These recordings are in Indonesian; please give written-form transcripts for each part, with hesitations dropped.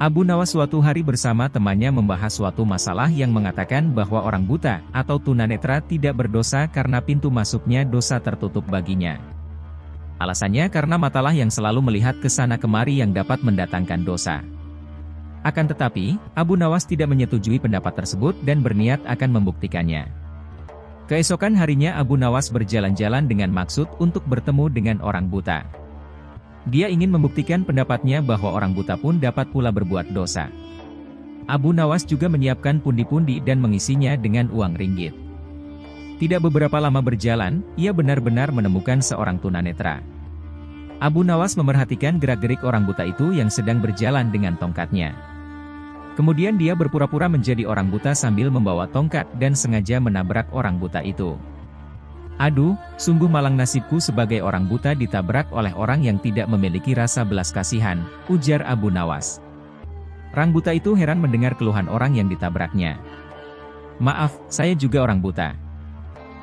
Abu Nawas suatu hari bersama temannya membahas suatu masalah yang mengatakan bahwa orang buta atau tunanetra tidak berdosa karena pintu masuknya dosa tertutup baginya. Alasannya karena matalah yang selalu melihat ke sana kemari yang dapat mendatangkan dosa. Akan tetapi, Abu Nawas tidak menyetujui pendapat tersebut dan berniat akan membuktikannya. Keesokan harinya Abu Nawas berjalan-jalan dengan maksud untuk bertemu dengan orang buta. Dia ingin membuktikan pendapatnya bahwa orang buta pun dapat pula berbuat dosa. Abu Nawas juga menyiapkan pundi-pundi dan mengisinya dengan uang ringgit. Tidak beberapa lama berjalan, ia benar-benar menemukan seorang tunanetra. Abu Nawas memerhatikan gerak-gerik orang buta itu yang sedang berjalan dengan tongkatnya. Kemudian dia berpura-pura menjadi orang buta sambil membawa tongkat dan sengaja menabrak orang buta itu. "Aduh, sungguh malang nasibku sebagai orang buta ditabrak oleh orang yang tidak memiliki rasa belas kasihan," ujar Abu Nawas. Orang buta itu heran mendengar keluhan orang yang ditabraknya. "Maaf, saya juga orang buta.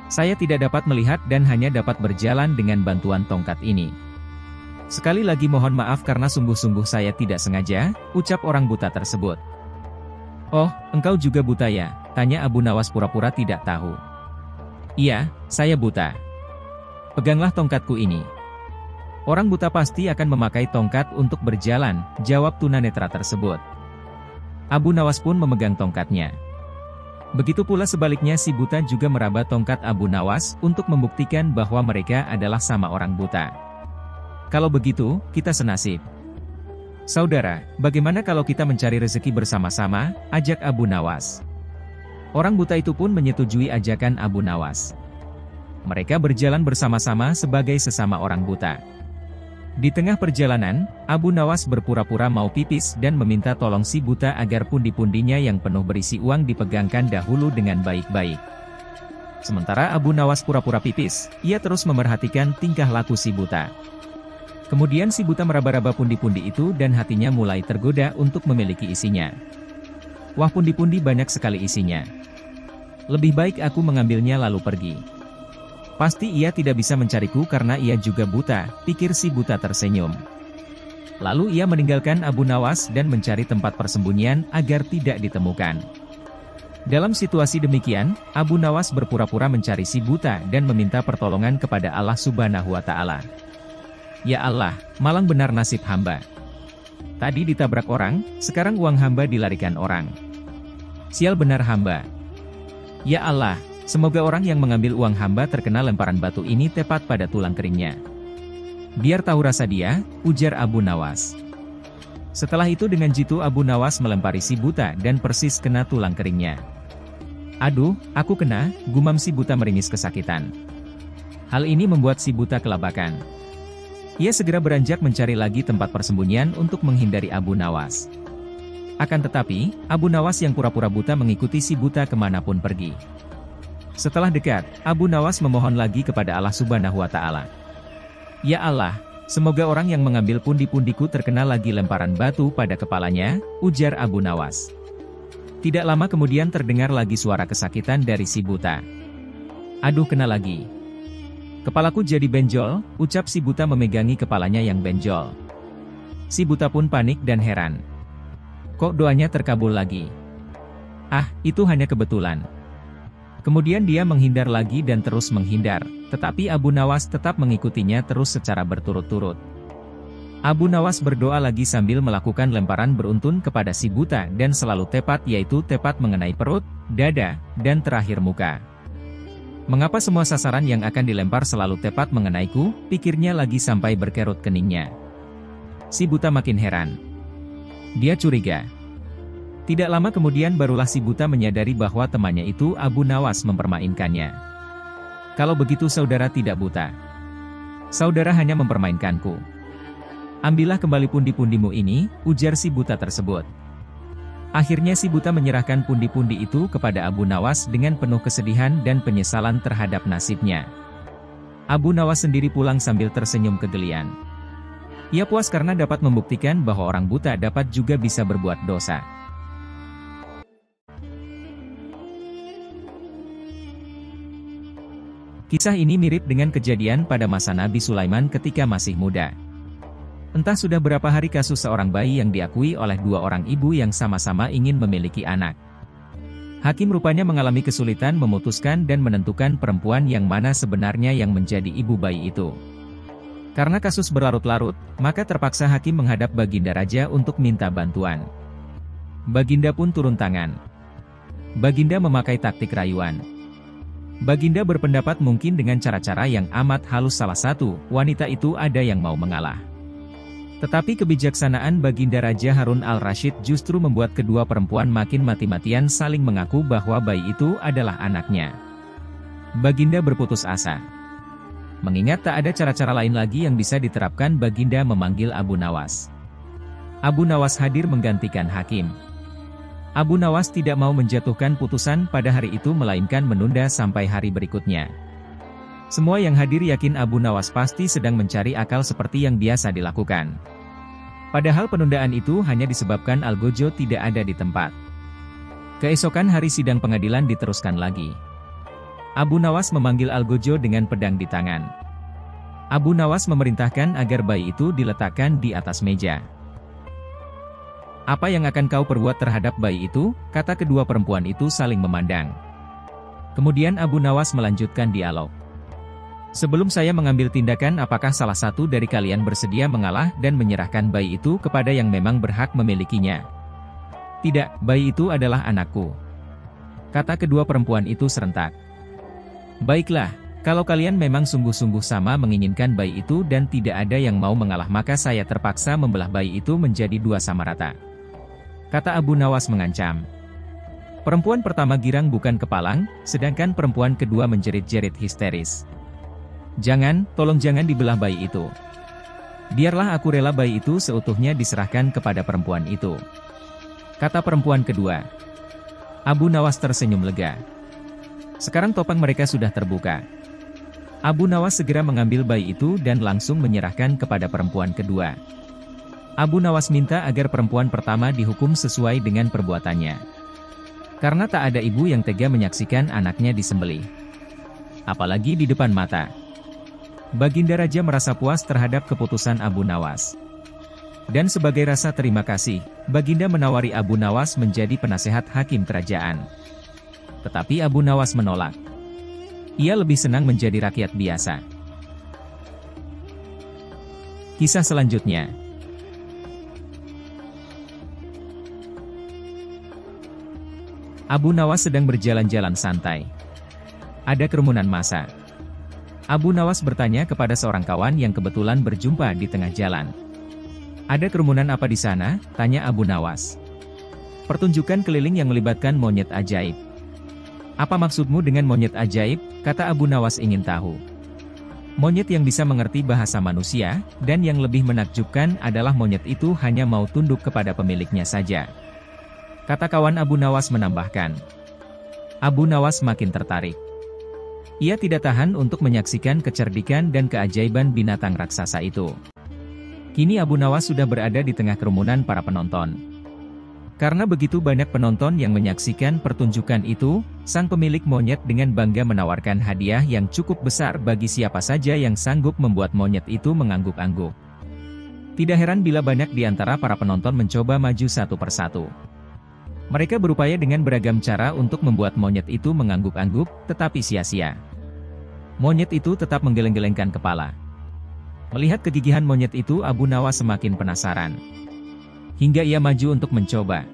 Saya tidak dapat melihat dan hanya dapat berjalan dengan bantuan tongkat ini. Sekali lagi mohon maaf karena sungguh-sungguh saya tidak sengaja," ucap orang buta tersebut. "Oh, engkau juga buta ya?" tanya Abu Nawas pura-pura tidak tahu. "Iya, saya buta. Peganglah tongkatku ini." "Orang buta pasti akan memakai tongkat untuk berjalan," jawab tunanetra tersebut. Abu Nawas pun memegang tongkatnya. Begitu pula sebaliknya si buta juga meraba tongkat Abu Nawas untuk membuktikan bahwa mereka adalah sama orang buta. "Kalau begitu, kita senasib. Saudara, bagaimana kalau kita mencari rezeki bersama-sama?" ajak Abu Nawas. Orang buta itu pun menyetujui ajakan Abu Nawas. Mereka berjalan bersama-sama sebagai sesama orang buta. Di tengah perjalanan, Abu Nawas berpura-pura mau pipis dan meminta tolong si buta agar pundi-pundinya yang penuh berisi uang dipegangkan dahulu dengan baik-baik. Sementara Abu Nawas pura-pura pipis, ia terus memerhatikan tingkah laku si buta. Kemudian si buta meraba-raba pundi-pundi itu dan hatinya mulai tergoda untuk memiliki isinya. "Wah, pundi-pundi banyak sekali isinya. Lebih baik aku mengambilnya lalu pergi. Pasti ia tidak bisa mencariku karena ia juga buta," pikir si buta tersenyum. Lalu ia meninggalkan Abu Nawas dan mencari tempat persembunyian agar tidak ditemukan. Dalam situasi demikian, Abu Nawas berpura-pura mencari si buta dan meminta pertolongan kepada Allah Subhanahu wa Ta'ala. "Ya Allah, malang benar nasib hamba. Tadi ditabrak orang, sekarang uang hamba dilarikan orang. Sial benar hamba. Ya Allah, semoga orang yang mengambil uang hamba terkena lemparan batu ini tepat pada tulang keringnya. Biar tahu rasa dia," ujar Abu Nawas. Setelah itu dengan jitu Abu Nawas melempari si buta dan persis kena tulang keringnya. "Aduh, aku kena," gumam si buta meringis kesakitan. Hal ini membuat si buta kelabakan. Ia segera beranjak mencari lagi tempat persembunyian untuk menghindari Abu Nawas. Akan tetapi, Abu Nawas yang pura-pura buta mengikuti si buta kemanapun pergi. Setelah dekat, Abu Nawas memohon lagi kepada Allah Subhanahu wa Ta'ala. "Ya Allah, semoga orang yang mengambil pundi-pundiku terkena lagi lemparan batu pada kepalanya," ujar Abu Nawas. Tidak lama kemudian terdengar lagi suara kesakitan dari si buta. "Aduh, kena lagi. Kepalaku jadi benjol," ucap si buta memegangi kepalanya yang benjol. Si buta pun panik dan heran. Kok doanya terkabul lagi? Ah, itu hanya kebetulan. Kemudian dia menghindar lagi dan terus menghindar, tetapi Abu Nawas tetap mengikutinya terus secara berturut-turut. Abu Nawas berdoa lagi sambil melakukan lemparan beruntun kepada si buta dan selalu tepat, yaitu tepat mengenai perut, dada, dan terakhir muka. "Mengapa semua sasaran yang akan dilempar selalu tepat mengenaiku?" pikirnya lagi sampai berkerut keningnya. Si buta makin heran. Dia curiga. Tidak lama kemudian barulah si buta menyadari bahwa temannya itu Abu Nawas mempermainkannya. "Kalau begitu saudara tidak buta. Saudara hanya mempermainkanku. Ambillah kembali pundi-pundimu ini," ujar si buta tersebut. Akhirnya si buta menyerahkan pundi-pundi itu kepada Abu Nawas dengan penuh kesedihan dan penyesalan terhadap nasibnya. Abu Nawas sendiri pulang sambil tersenyum kegelian. Ia puas karena dapat membuktikan bahwa orang buta dapat juga bisa berbuat dosa. Kisah ini mirip dengan kejadian pada masa Nabi Sulaiman ketika masih muda. Entah sudah berapa hari kasus seorang bayi yang diakui oleh dua orang ibu yang sama-sama ingin memiliki anak. Hakim rupanya mengalami kesulitan memutuskan dan menentukan perempuan yang mana sebenarnya yang menjadi ibu bayi itu. Karena kasus berlarut-larut, maka terpaksa hakim menghadap Baginda Raja untuk minta bantuan. Baginda pun turun tangan. Baginda memakai taktik rayuan. Baginda berpendapat mungkin dengan cara-cara yang amat halus salah satu wanita itu ada yang mau mengalah. Tetapi kebijaksanaan Baginda Raja Harun al-Rasyid justru membuat kedua perempuan makin mati-matian saling mengaku bahwa bayi itu adalah anaknya. Baginda berputus asa. Mengingat tak ada cara-cara lain lagi yang bisa diterapkan, Baginda memanggil Abu Nawas. Abu Nawas hadir menggantikan hakim. Abu Nawas tidak mau menjatuhkan putusan pada hari itu melainkan menunda sampai hari berikutnya. Semua yang hadir yakin Abu Nawas pasti sedang mencari akal seperti yang biasa dilakukan. Padahal penundaan itu hanya disebabkan Algojo tidak ada di tempat. Keesokan hari sidang pengadilan diteruskan lagi. Abu Nawas memanggil Algojo dengan pedang di tangan. Abu Nawas memerintahkan agar bayi itu diletakkan di atas meja. "Apa yang akan kau perbuat terhadap bayi itu?" kata kedua perempuan itu saling memandang. Kemudian Abu Nawas melanjutkan dialog. "Sebelum saya mengambil tindakan, apakah salah satu dari kalian bersedia mengalah dan menyerahkan bayi itu kepada yang memang berhak memilikinya?" "Tidak, bayi itu adalah anakku," kata kedua perempuan itu serentak. "Baiklah, kalau kalian memang sungguh-sungguh sama menginginkan bayi itu dan tidak ada yang mau mengalah, maka saya terpaksa membelah bayi itu menjadi dua sama rata," kata Abu Nawas mengancam. Perempuan pertama girang bukan kepalang, sedangkan perempuan kedua menjerit-jerit histeris. "Jangan, tolong jangan dibelah bayi itu. Biarlah aku rela bayi itu seutuhnya diserahkan kepada perempuan itu," kata perempuan kedua. Abu Nawas tersenyum lega. Sekarang topeng mereka sudah terbuka. Abu Nawas segera mengambil bayi itu dan langsung menyerahkan kepada perempuan kedua. Abu Nawas minta agar perempuan pertama dihukum sesuai dengan perbuatannya. Karena tak ada ibu yang tega menyaksikan anaknya disembelih, apalagi di depan mata. Baginda Raja merasa puas terhadap keputusan Abu Nawas. Dan sebagai rasa terima kasih, Baginda menawari Abu Nawas menjadi penasehat hakim kerajaan. Tetapi Abu Nawas menolak. Ia lebih senang menjadi rakyat biasa. Kisah selanjutnya. Abu Nawas sedang berjalan-jalan santai. Ada kerumunan massa. Abu Nawas bertanya kepada seorang kawan yang kebetulan berjumpa di tengah jalan. "Ada kerumunan apa di sana?" tanya Abu Nawas. "Pertunjukan keliling yang melibatkan monyet ajaib." "Apa maksudmu dengan monyet ajaib?" kata Abu Nawas ingin tahu. "Monyet yang bisa mengerti bahasa manusia, dan yang lebih menakjubkan adalah monyet itu hanya mau tunduk kepada pemiliknya saja," kata kawan Abu Nawas menambahkan. Abu Nawas makin tertarik. Ia tidak tahan untuk menyaksikan kecerdikan dan keajaiban binatang raksasa itu. Kini Abu Nawas sudah berada di tengah kerumunan para penonton. Karena begitu banyak penonton yang menyaksikan pertunjukan itu, sang pemilik monyet dengan bangga menawarkan hadiah yang cukup besar bagi siapa saja yang sanggup membuat monyet itu mengangguk-angguk. Tidak heran bila banyak di antara para penonton mencoba maju satu persatu. Mereka berupaya dengan beragam cara untuk membuat monyet itu mengangguk-angguk, tetapi sia-sia. Monyet itu tetap menggeleng-gelengkan kepala. Melihat kegigihan monyet itu, Abu Nawas semakin penasaran. Hingga ia maju untuk mencoba.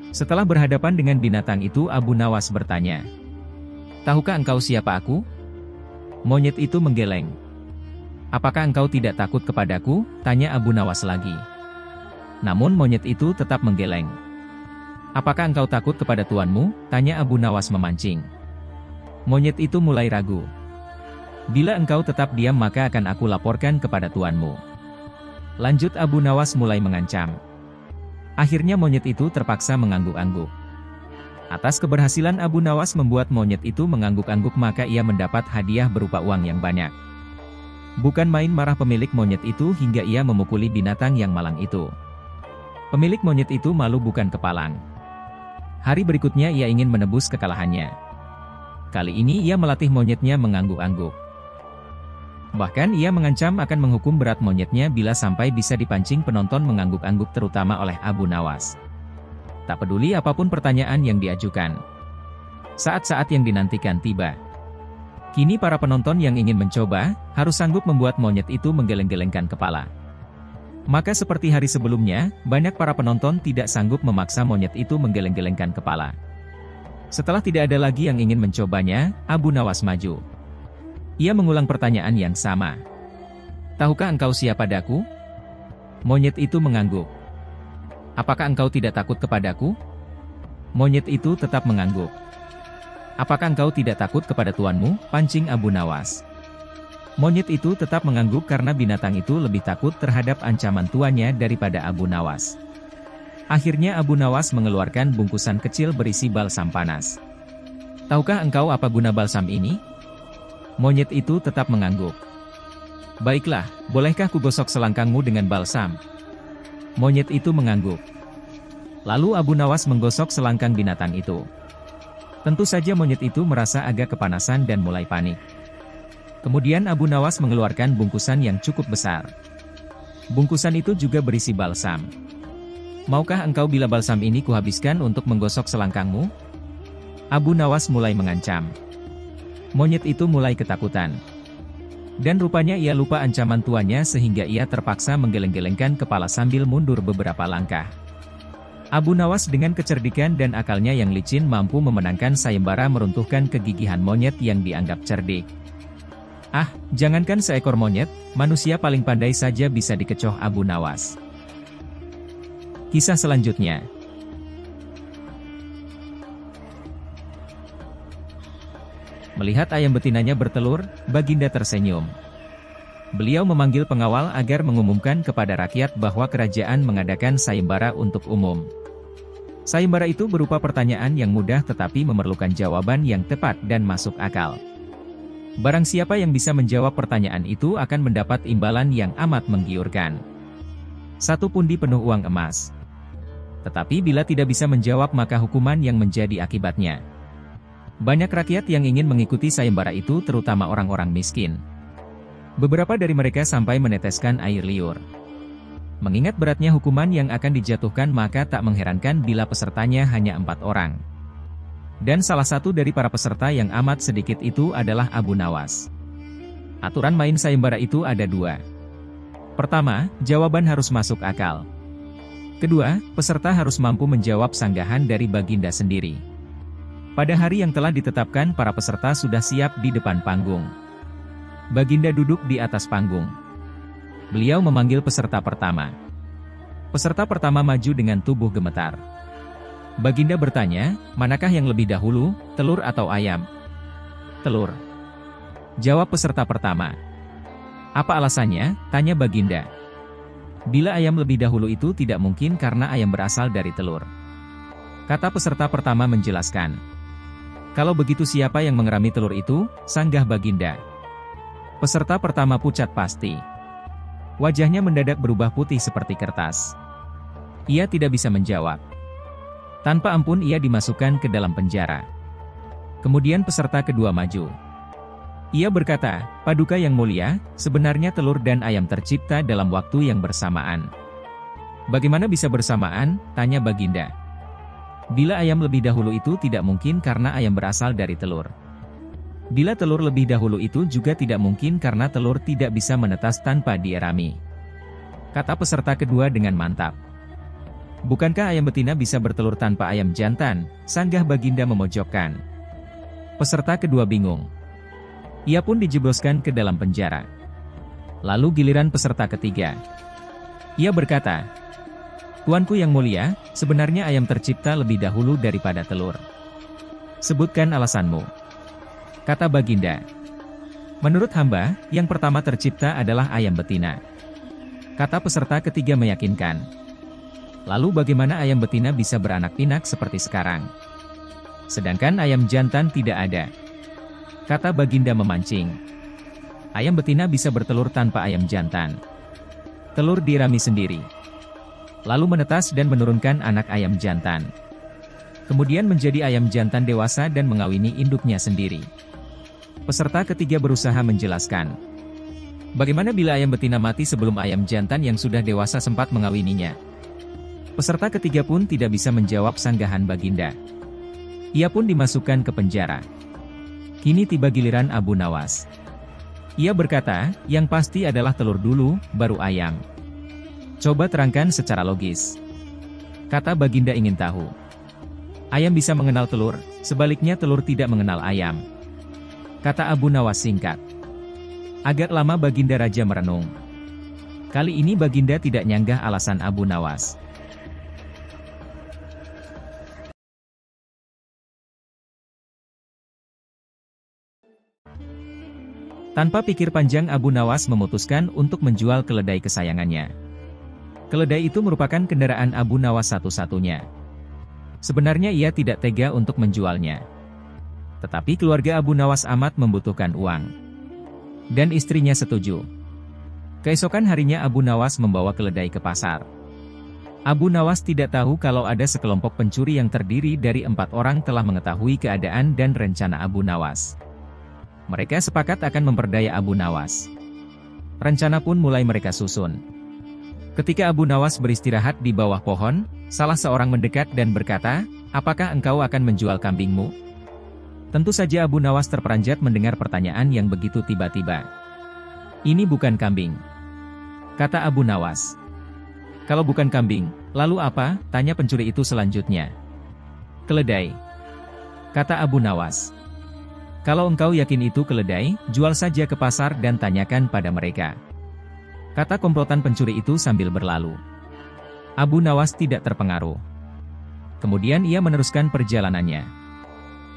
Setelah berhadapan dengan binatang itu, Abu Nawas bertanya, "Tahukah engkau siapa aku?" Monyet itu menggeleng. "Apakah engkau tidak takut kepadaku?" tanya Abu Nawas lagi. Namun monyet itu tetap menggeleng. "Apakah engkau takut kepada tuanmu?" tanya Abu Nawas memancing. Monyet itu mulai ragu. "Bila engkau tetap diam maka akan aku laporkan kepada tuanmu," lanjut Abu Nawas mulai mengancam. Akhirnya monyet itu terpaksa mengangguk-angguk. Atas keberhasilan Abu Nawas membuat monyet itu mengangguk-angguk, maka ia mendapat hadiah berupa uang yang banyak. Bukan main marah pemilik monyet itu hingga ia memukuli binatang yang malang itu. Pemilik monyet itu malu bukan kepalang. Hari berikutnya ia ingin menebus kekalahannya. Kali ini ia melatih monyetnya mengangguk-angguk. Bahkan ia mengancam akan menghukum berat monyetnya bila sampai bisa dipancing penonton mengangguk-angguk terutama oleh Abu Nawas. Tak peduli apapun pertanyaan yang diajukan. Saat-saat yang dinantikan tiba. Kini para penonton yang ingin mencoba, harus sanggup membuat monyet itu menggeleng-gelengkan kepala. Maka seperti hari sebelumnya, banyak para penonton tidak sanggup memaksa monyet itu menggeleng-gelengkan kepala. Setelah tidak ada lagi yang ingin mencobanya, Abu Nawas maju. Ia mengulang pertanyaan yang sama. Tahukah engkau siapa daku? Monyet itu mengangguk. Apakah engkau tidak takut kepadaku? Monyet itu tetap mengangguk. Apakah engkau tidak takut kepada tuanmu? Pancing Abu Nawas. Monyet itu tetap mengangguk karena binatang itu lebih takut terhadap ancaman tuannya daripada Abu Nawas. Akhirnya Abu Nawas mengeluarkan bungkusan kecil berisi balsam panas. Tahukah engkau apa guna balsam ini? Monyet itu tetap mengangguk. Baiklah, bolehkah kugosok selangkangmu dengan balsam? Monyet itu mengangguk. Lalu Abu Nawas menggosok selangkang binatang itu. Tentu saja monyet itu merasa agak kepanasan dan mulai panik. Kemudian Abu Nawas mengeluarkan bungkusan yang cukup besar. Bungkusan itu juga berisi balsam. Maukah engkau bila balsam ini kuhabiskan untuk menggosok selangkangmu? Abu Nawas mulai mengancam. Monyet itu mulai ketakutan. Dan rupanya ia lupa ancaman tuannya sehingga ia terpaksa menggeleng-gelengkan kepala sambil mundur beberapa langkah. Abu Nawas dengan kecerdikan dan akalnya yang licin mampu memenangkan sayembara meruntuhkan kegigihan monyet yang dianggap cerdik. Ah, jangankan seekor monyet, manusia paling pandai saja bisa dikecoh Abu Nawas. Kisah selanjutnya. Melihat ayam betinanya bertelur, Baginda tersenyum. Beliau memanggil pengawal agar mengumumkan kepada rakyat bahwa kerajaan mengadakan sayembara untuk umum. Sayembara itu berupa pertanyaan yang mudah tetapi memerlukan jawaban yang tepat dan masuk akal. Barang siapa yang bisa menjawab pertanyaan itu akan mendapat imbalan yang amat menggiurkan. 1 pundi penuh uang emas. Tetapi bila tidak bisa menjawab maka hukuman yang menjadi akibatnya. Banyak rakyat yang ingin mengikuti sayembara itu terutama orang-orang miskin. Beberapa dari mereka sampai meneteskan air liur. Mengingat beratnya hukuman yang akan dijatuhkan maka tak mengherankan bila pesertanya hanya 4 orang. Dan salah satu dari para peserta yang amat sedikit itu adalah Abu Nawas. Aturan main sayembara itu ada 2. Pertama, jawaban harus masuk akal. Kedua, peserta harus mampu menjawab sanggahan dari Baginda sendiri. Pada hari yang telah ditetapkan para peserta sudah siap di depan panggung. Baginda duduk di atas panggung. Beliau memanggil peserta pertama. Peserta pertama maju dengan tubuh gemetar. Baginda bertanya, manakah yang lebih dahulu, telur atau ayam? Telur. Jawab peserta pertama. Apa alasannya? Tanya Baginda. Bila ayam lebih dahulu itu tidak mungkin karena ayam berasal dari telur. Kata peserta pertama menjelaskan. Kalau begitu siapa yang mengerami telur itu? Sanggah Baginda. Peserta pertama pucat pasti. Wajahnya mendadak berubah putih seperti kertas. Ia tidak bisa menjawab. Tanpa ampun ia dimasukkan ke dalam penjara. Kemudian peserta kedua maju. Ia berkata, Paduka yang mulia, sebenarnya telur dan ayam tercipta dalam waktu yang bersamaan. Bagaimana bisa bersamaan? Tanya Baginda. Bila ayam lebih dahulu itu tidak mungkin karena ayam berasal dari telur. Bila telur lebih dahulu itu juga tidak mungkin karena telur tidak bisa menetas tanpa dierami. Kata peserta kedua dengan mantap. Bukankah ayam betina bisa bertelur tanpa ayam jantan? Sanggah Baginda memojokkan. Peserta kedua bingung. Ia pun dijebloskan ke dalam penjara. Lalu giliran peserta ketiga. Ia berkata, Tuanku yang mulia, sebenarnya ayam tercipta lebih dahulu daripada telur. Sebutkan alasanmu. Kata Baginda. Menurut hamba, yang pertama tercipta adalah ayam betina. Kata peserta ketiga meyakinkan. Lalu bagaimana ayam betina bisa beranak pinak seperti sekarang? Sedangkan ayam jantan tidak ada. Kata Baginda memancing. Ayam betina bisa bertelur tanpa ayam jantan. Telur dirami sendiri. Lalu menetas dan menurunkan anak ayam jantan. Kemudian menjadi ayam jantan dewasa dan mengawini induknya sendiri. Peserta ketiga berusaha menjelaskan. Bagaimana bila ayam betina mati sebelum ayam jantan yang sudah dewasa sempat mengawininya? Peserta ketiga pun tidak bisa menjawab sanggahan Baginda. Ia pun dimasukkan ke penjara. Kini tiba giliran Abu Nawas. Ia berkata, yang pasti adalah telur dulu, baru ayam. Coba terangkan secara logis. Kata Baginda ingin tahu. Ayam bisa mengenal telur, sebaliknya telur tidak mengenal ayam. Kata Abu Nawas singkat. Agak lama Baginda Raja merenung. Kali ini Baginda tidak nyanggah alasan Abu Nawas. Tanpa pikir panjang Abu Nawas memutuskan untuk menjual keledai kesayangannya. Keledai itu merupakan kendaraan Abu Nawas satu-satunya. Sebenarnya ia tidak tega untuk menjualnya. Tetapi keluarga Abu Nawas amat membutuhkan uang. Dan istrinya setuju. Keesokan harinya Abu Nawas membawa keledai ke pasar. Abu Nawas tidak tahu kalau ada sekelompok pencuri yang terdiri dari 4 orang telah mengetahui keadaan dan rencana Abu Nawas. Mereka sepakat akan memperdaya Abu Nawas. Rencana pun mulai mereka susun. Ketika Abu Nawas beristirahat di bawah pohon, salah seorang mendekat dan berkata, "Apakah engkau akan menjual kambingmu?" Tentu saja Abu Nawas terperanjat mendengar pertanyaan yang begitu tiba-tiba. "Ini bukan kambing," kata Abu Nawas. "Kalau bukan kambing, lalu apa?" tanya pencuri itu selanjutnya. "Keledai," kata Abu Nawas. "Kalau engkau yakin itu keledai, jual saja ke pasar dan tanyakan pada mereka," kata komplotan pencuri itu sambil berlalu. Abu Nawas tidak terpengaruh. Kemudian ia meneruskan perjalanannya.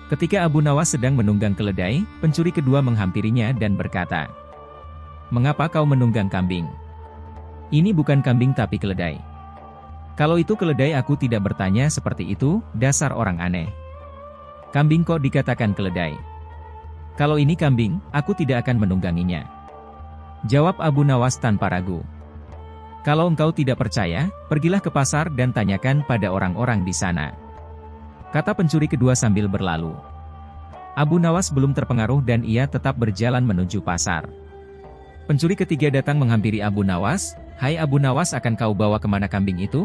Ketika Abu Nawas sedang menunggang keledai, pencuri kedua menghampirinya dan berkata, "Mengapa kau menunggang kambing? Ini bukan kambing tapi keledai." "Kalau itu keledai aku tidak bertanya seperti itu, dasar orang aneh. Kambing kok dikatakan keledai? Kalau ini kambing, aku tidak akan menungganginya," jawab Abu Nawas tanpa ragu. "Kalau engkau tidak percaya, pergilah ke pasar dan tanyakan pada orang-orang di sana," kata pencuri kedua sambil berlalu. Abu Nawas belum terpengaruh dan ia tetap berjalan menuju pasar. Pencuri ketiga datang menghampiri Abu Nawas, "Hai Abu Nawas, akan kau bawa kemana kambing itu?"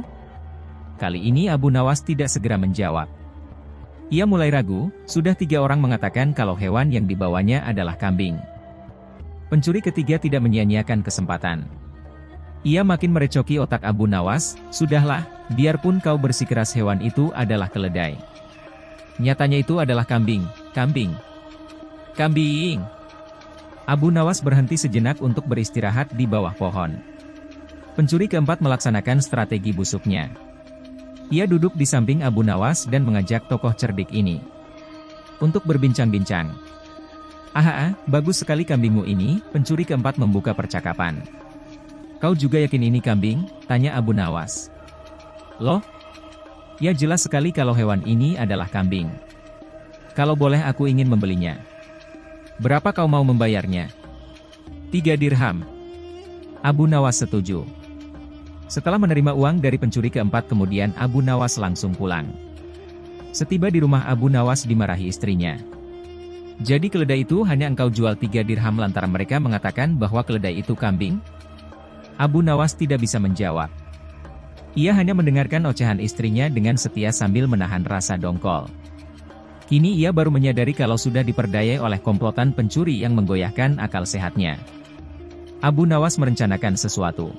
Kali ini Abu Nawas tidak segera menjawab. Ia mulai ragu, sudah 3 orang mengatakan kalau hewan yang dibawanya adalah kambing. Pencuri ketiga tidak menyia-nyiakan kesempatan. Ia makin merecoki otak Abu Nawas, "Sudahlah, biarpun kau bersikeras hewan itu adalah keledai. Nyatanya itu adalah kambing, kambing, kambing." Abu Nawas berhenti sejenak untuk beristirahat di bawah pohon. Pencuri keempat melaksanakan strategi busuknya. Ia duduk di samping Abu Nawas dan mengajak tokoh cerdik ini untuk berbincang-bincang. "Ah, bagus sekali kambingmu ini," pencuri keempat membuka percakapan. "Kau juga yakin ini kambing?" tanya Abu Nawas. "Loh? Ya jelas sekali kalau hewan ini adalah kambing. Kalau boleh aku ingin membelinya. Berapa kau mau membayarnya?" 3 dirham. Abu Nawas setuju. Setelah menerima uang dari pencuri keempat kemudian Abu Nawas langsung pulang. Setiba di rumah Abu Nawas dimarahi istrinya. "Jadi keledai itu hanya engkau jual 3 dirham lantaran mereka mengatakan bahwa keledai itu kambing?" Abu Nawas tidak bisa menjawab. Ia hanya mendengarkan ocehan istrinya dengan setia sambil menahan rasa dongkol. Kini ia baru menyadari kalau sudah diperdayai oleh komplotan pencuri yang menggoyahkan akal sehatnya. Abu Nawas merencanakan sesuatu.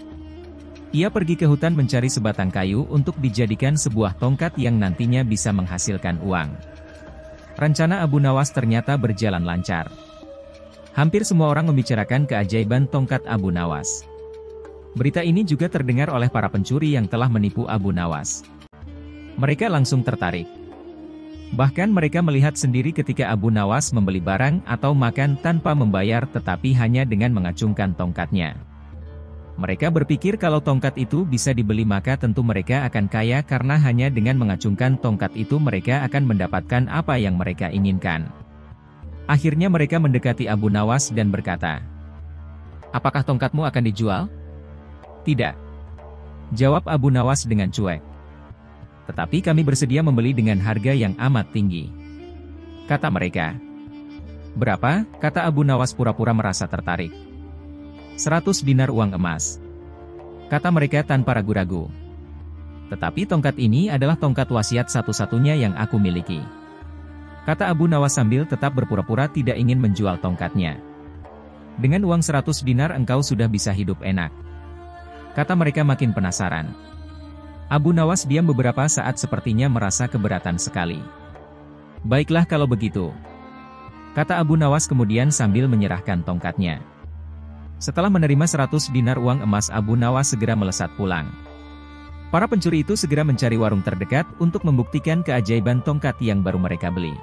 Ia pergi ke hutan mencari sebatang kayu untuk dijadikan sebuah tongkat yang nantinya bisa menghasilkan uang. Rencana Abu Nawas ternyata berjalan lancar. Hampir semua orang membicarakan keajaiban tongkat Abu Nawas. Berita ini juga terdengar oleh para pencuri yang telah menipu Abu Nawas. Mereka langsung tertarik. Bahkan mereka melihat sendiri ketika Abu Nawas membeli barang atau makan tanpa membayar tetapi hanya dengan mengacungkan tongkatnya. Mereka berpikir kalau tongkat itu bisa dibeli maka tentu mereka akan kaya karena hanya dengan mengacungkan tongkat itu mereka akan mendapatkan apa yang mereka inginkan. Akhirnya mereka mendekati Abu Nawas dan berkata, "Apakah tongkatmu akan dijual?" "Tidak," jawab Abu Nawas dengan cuek. "Tetapi kami bersedia membeli dengan harga yang amat tinggi," kata mereka. "Berapa?" kata Abu Nawas pura-pura merasa tertarik. 100 dinar uang emas, kata mereka tanpa ragu-ragu. Tetapi tongkat ini adalah tongkat wasiat satu-satunya yang aku miliki, kata Abu Nawas sambil tetap berpura-pura tidak ingin menjual tongkatnya. Dengan uang 100 dinar engkau sudah bisa hidup enak, kata mereka makin penasaran. Abu Nawas diam beberapa saat sepertinya merasa keberatan sekali. Baiklah kalau begitu, kata Abu Nawas kemudian sambil menyerahkan tongkatnya. Setelah menerima 100 dinar uang emas, Abu Nawas segera melesat pulang. Para pencuri itu segera mencari warung terdekat untuk membuktikan keajaiban tongkat yang baru mereka beli.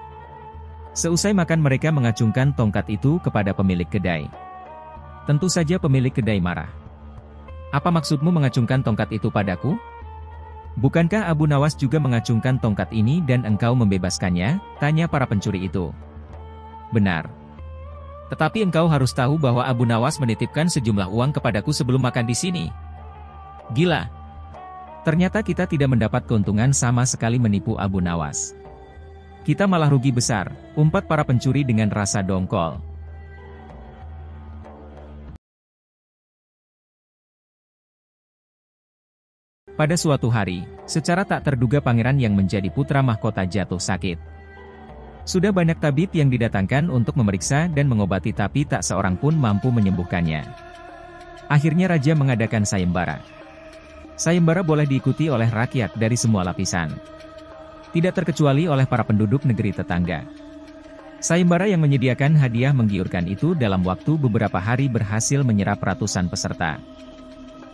Seusai makan mereka mengacungkan tongkat itu kepada pemilik kedai. Tentu saja pemilik kedai marah. Apa maksudmu mengacungkan tongkat itu padaku? Bukankah Abu Nawas juga mengacungkan tongkat ini dan engkau membebaskannya? Tanya para pencuri itu. Benar. Tetapi engkau harus tahu bahwa Abu Nawas menitipkan sejumlah uang kepadaku sebelum makan di sini. Gila. Ternyata kita tidak mendapat keuntungan sama sekali menipu Abu Nawas. Kita malah rugi besar, umpat para pencuri dengan rasa dongkol. Pada suatu hari, secara tak terduga pangeran yang menjadi putra mahkota jatuh sakit. Sudah banyak tabib yang didatangkan untuk memeriksa dan mengobati tapi tak seorang pun mampu menyembuhkannya. Akhirnya raja mengadakan sayembara. Sayembara boleh diikuti oleh rakyat dari semua lapisan, tidak terkecuali oleh para penduduk negeri tetangga. Sayembara yang menyediakan hadiah menggiurkan itu dalam waktu beberapa hari berhasil menyerap ratusan peserta.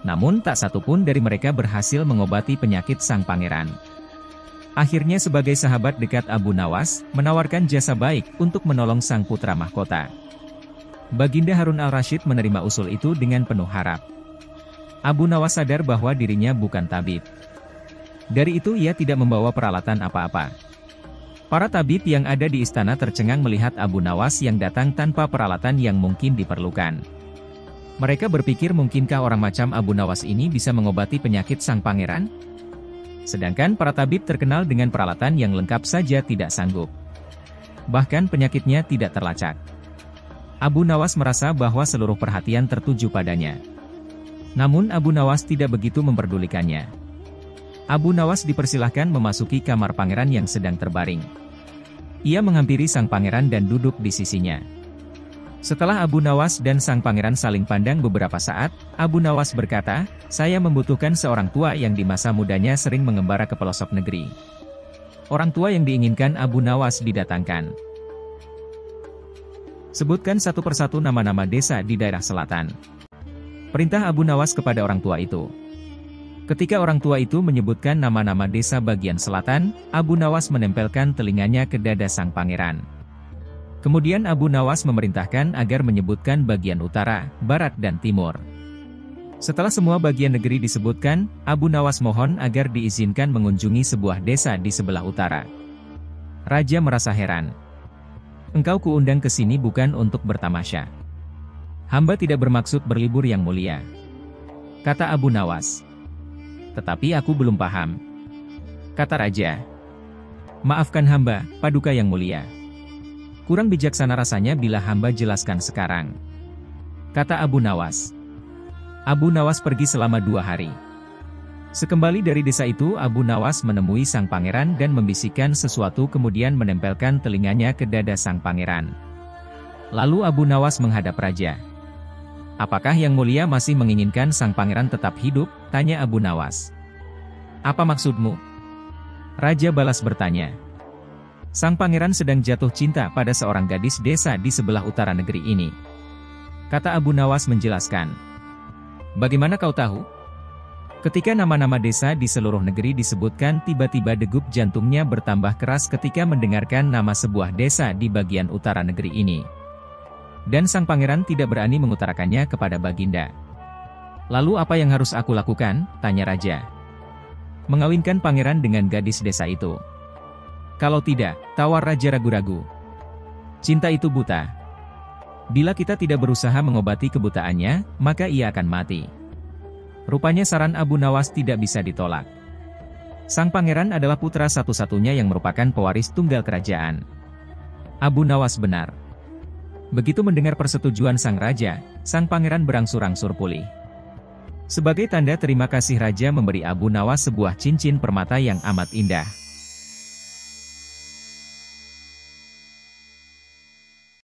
Namun tak satu pun dari mereka berhasil mengobati penyakit sang pangeran. Akhirnya sebagai sahabat dekat Abu Nawas, menawarkan jasa baik untuk menolong sang putra mahkota. Baginda Harun al-Rasyid menerima usul itu dengan penuh harap. Abu Nawas sadar bahwa dirinya bukan tabib. Dari itu ia tidak membawa peralatan apa-apa. Para tabib yang ada di istana tercengang melihat Abu Nawas yang datang tanpa peralatan yang mungkin diperlukan. Mereka berpikir mungkinkah orang macam Abu Nawas ini bisa mengobati penyakit sang pangeran? Sedangkan para tabib terkenal dengan peralatan yang lengkap saja tidak sanggup. Bahkan penyakitnya tidak terlacak. Abu Nawas merasa bahwa seluruh perhatian tertuju padanya. Namun Abu Nawas tidak begitu memperdulikannya. Abu Nawas dipersilahkan memasuki kamar pangeran yang sedang terbaring. Ia menghampiri sang pangeran dan duduk di sisinya. Setelah Abu Nawas dan sang pangeran saling pandang beberapa saat, Abu Nawas berkata, "Saya membutuhkan seorang tua yang di masa mudanya sering mengembara ke pelosok negeri." Orang tua yang diinginkan Abu Nawas didatangkan. Sebutkan satu persatu nama-nama desa di daerah selatan, perintah Abu Nawas kepada orang tua itu. Ketika orang tua itu menyebutkan nama-nama desa bagian selatan, Abu Nawas menempelkan telinganya ke dada sang pangeran. Kemudian Abu Nawas memerintahkan agar menyebutkan bagian utara, barat dan timur. Setelah semua bagian negeri disebutkan, Abu Nawas mohon agar diizinkan mengunjungi sebuah desa di sebelah utara. Raja merasa heran. "Engkau kuundang ke sini bukan untuk bertamasya. Hamba tidak bermaksud berlibur yang mulia," kata Abu Nawas. "Tetapi aku belum paham," kata raja. "Maafkan hamba, Paduka yang mulia. Kurang bijaksana rasanya bila hamba jelaskan sekarang," kata Abu Nawas. Abu Nawas pergi selama 2 hari. Sekembali dari desa itu, Abu Nawas menemui sang pangeran dan membisikkan sesuatu kemudian menempelkan telinganya ke dada sang pangeran. Lalu Abu Nawas menghadap raja. "Apakah yang mulia masih menginginkan sang pangeran tetap hidup?" tanya Abu Nawas. "Apa maksudmu?" Raja balas bertanya. "Sang pangeran sedang jatuh cinta pada seorang gadis desa di sebelah utara negeri ini," kata Abu Nawas menjelaskan. "Bagaimana kau tahu?" Ketika nama-nama desa di seluruh negeri disebutkan, tiba-tiba degup jantungnya bertambah keras ketika mendengarkan nama sebuah desa di bagian utara negeri ini. Dan sang pangeran tidak berani mengutarakannya kepada baginda. "Lalu apa yang harus aku lakukan?" tanya raja. "Mengawinkan pangeran dengan gadis desa itu. Kalau tidak," tawar raja ragu-ragu. "Cinta itu buta. Bila kita tidak berusaha mengobati kebutaannya, maka ia akan mati." Rupanya saran Abu Nawas tidak bisa ditolak. Sang pangeran adalah putra satu-satunya yang merupakan pewaris tunggal kerajaan. Abu Nawas benar. Begitu mendengar persetujuan sang raja, sang pangeran berangsur-angsur pulih. Sebagai tanda terima kasih raja memberi Abu Nawas sebuah cincin permata yang amat indah.